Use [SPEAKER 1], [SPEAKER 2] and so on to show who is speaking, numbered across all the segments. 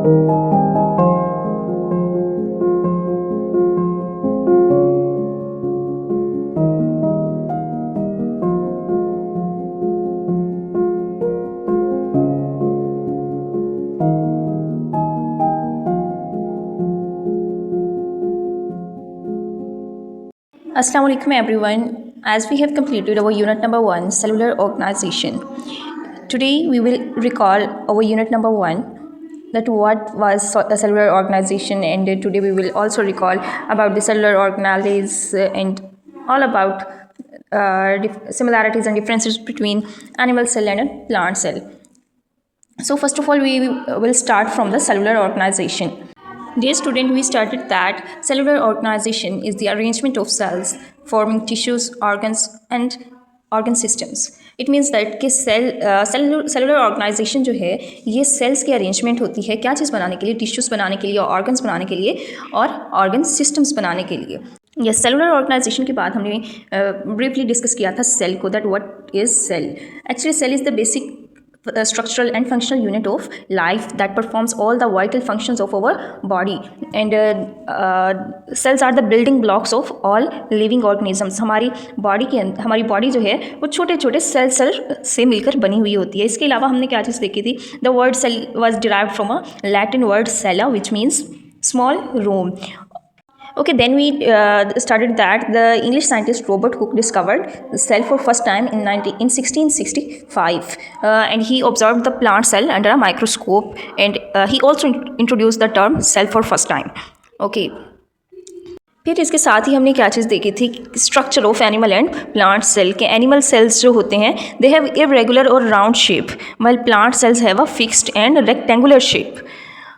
[SPEAKER 1] Assalamu alaikum everyone. As we have completed our unit number 1, cellular organization. Today we will recall our unit number 1, that what was a cellular organization, and today we will also recall about the cellular organelles and all about similarities and differences between animal cell and a plant cell. So first of all, we will start from the cellular organization. Dear student, we started that cellular organization is the arrangement of cells forming tissues, organs and organ systems. It means that कि cellular organization जो है ये cells की arrangement होती है क्या चीज़ बनाने के लिए, tissues बनाने के लिए, organs बनाने के लिए और organ systems बनाने के लिए. यस, सेलुलर ऑर्गेनाइजेशन के बाद हमने ब्रीफली डिस्कस किया था सेल को, that what is cell. Actually cell is the basic structural and functional unit of life that performs all the vital functions of our body, and cells are the building blocks of all living organisms. हमारी body जो है वो छोटे छोटे cell से मिलकर बनी हुई होती है. इसके अलावा हमने क्या चीज़ देखी थी, the word cell was derived from a Latin word cella which means small room. Okay, then we started that the English scientist Robert Hooke discovered the cell for first time in 1665, and he observed the plant cell under a microscope, and he also introduced the term cell for first time. Okay. फिर इसके साथ ही हमने क्या चीज़ देखी थी, structure of animal and plant cell के. Animal cells जो होते हैं दे हैव इरेगुलर और round shape, while plant cells have a fixed and rectangular shape.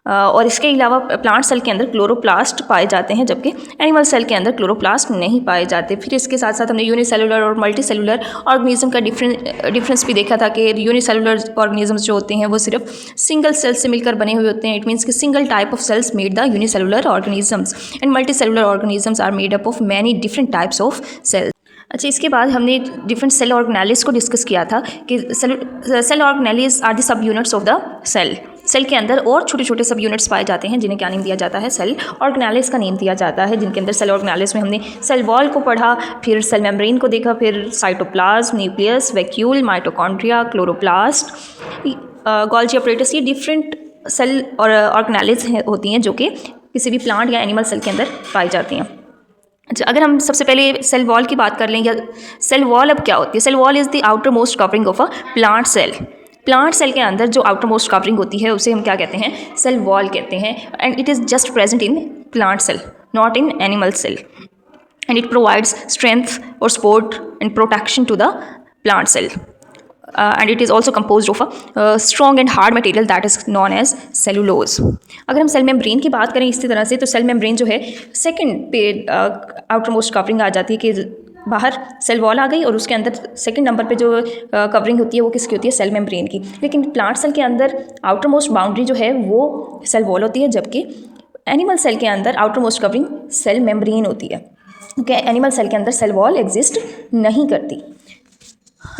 [SPEAKER 1] और इसके अलावा प्लांट सेल के अंदर क्लोरोप्लास्ट पाए जाते हैं, जबकि एनिमल सेल के अंदर क्लोरोप्लास्ट नहीं पाए जाते. फिर इसके साथ साथ हमने यूनिसेलुलर और मल्टीसेलुलर ऑर्गेनिज्म का डिफरेंस भी देखा था कि यूनिसेलुलर ऑर्गेनिज्म्स जो होते हैं वो सिर्फ सिंगल सेल्स से मिलकर बने हुए होते हैं. इट मीन्स कि single type of cells made the unicellular organisms, and multicellular organisms are made up of many different types of cells. अच्छा, इसके बाद हमने डिफरेंट सेल ऑर्गेनेलिस को डिस्कस किया था कि cell organelles are the sub units of the cell. Cell के अंदर और छोटे छोटे सब यूनिट्स पाए जाते हैं जिन्हें क्या नेम दिया जाता है, सेल ऑर्गेनेलिस का नेम दिया जाता है. जिनके अंदर सेल ऑर्गेनेलिस में हमने सेल वॉल को पढ़ा, फिर सेल मेम्ब्रेन को देखा, फिर cytoplasm, nucleus, vacuole, mitochondria, chloroplast, Golgi apparatus. ये डिफरेंट सेल और ऑर्गेनेलिस होती हैं जो कि किसी भी प्लांट या एनिमल सेल के अंदर पाई जाती हैं. अच्छा, अगर हम सबसे पहले सेल वॉल की बात कर लें, या सेल वॉल अब क्या होती है. Cell wall is the outermost covering of a plant cell. Plant cell के अंदर जो आउटर मोस्ट कवरिंग होती है उसे हम क्या कहते हैं, सेल वॉल कहते हैं. And it is just present in plant cell, not in animal cell, and it provides strength और support and protection to the plant cell. And it is also composed of a strong and hard material that is known as cellulose. अगर हम cell membrane की बात करें इसी तरह से, तो सेल मेम्ब्रेन जो है सेकंड पे आउटर मोस्ट कवरिंग आ जाती है कि बाहर सेल वॉल आ गई और उसके अंदर सेकंड नंबर पे जो कवरिंग होती है वो किसकी होती है, सेल मेम्ब्रेन की. लेकिन प्लांट सेल के अंदर आउटर मोस्ट बाउंड्री जो है वो सेल वॉल होती है, जबकि एनिमल सेल के अंदर outermost covering cell membrane होती है. क्योंकि एनिमल सेल के अंदर सेल वॉल एग्जिस्ट नहीं करती.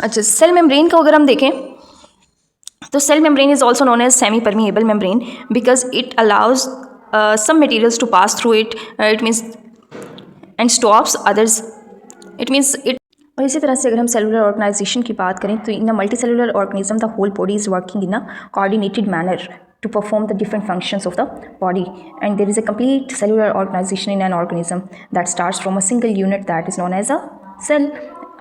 [SPEAKER 1] अच्छा, सेल मेम्ब्रेन को अगर हम देखें तो cell membrane is also known as semi permeable membrane because it allows some materials to pass through it. It means and stops others. It means it. और इसी तरह से अगर हम सेलुलर ऑर्गेनाइजेशन की बात करें तो in a multicellular organism the whole body is working in a coordinated manner to perform the different functions of the body, and there is a complete cellular organization in an organism that starts from a single unit that is known as a cell,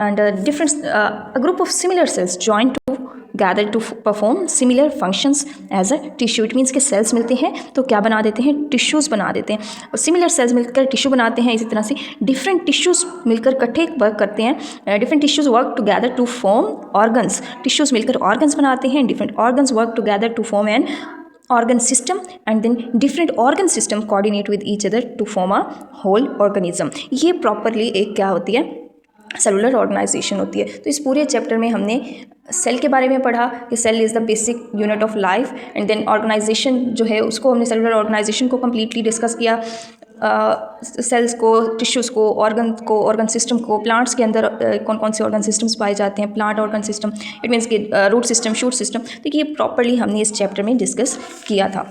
[SPEAKER 1] and a group of similar cells join together to perform similar functions as a tissue. It means कि cells मिलते हैं तो क्या बना देते हैं, tissues बना देते हैं, और similar cells मिलकर tissue बनाते हैं. इसी तरह से different tissues मिलकर इकट्ठे वर्क करते हैं. Different tissues work together to form organs. Tissues मिलकर organs बनाते हैं. Different organs work together to form an organ system, and then different organ system coordinate with each other to form a whole organism. ये properly एक क्या होती है, cellular organisation होती है. तो इस पूरे चैप्टर में हमने सेल के बारे में पढ़ा कि cell is the basic unit of life, and then organization जो है उसको हमने सेलुलर ऑर्गेनाइजेशन को कम्प्लीटली डिस्कस किया. सेल्स को, टिश्यूज़ को, ऑर्गन सिस्टम को. प्लांट्स के अंदर कौन कौन से ऑर्गन सिस्टम्स पाए जाते हैं, plant organ system, it means कि रूट सिस्टम, शूट सिस्टम. तो ये प्रॉपरली हमने इस चैप्टर में डिस्कस किया था.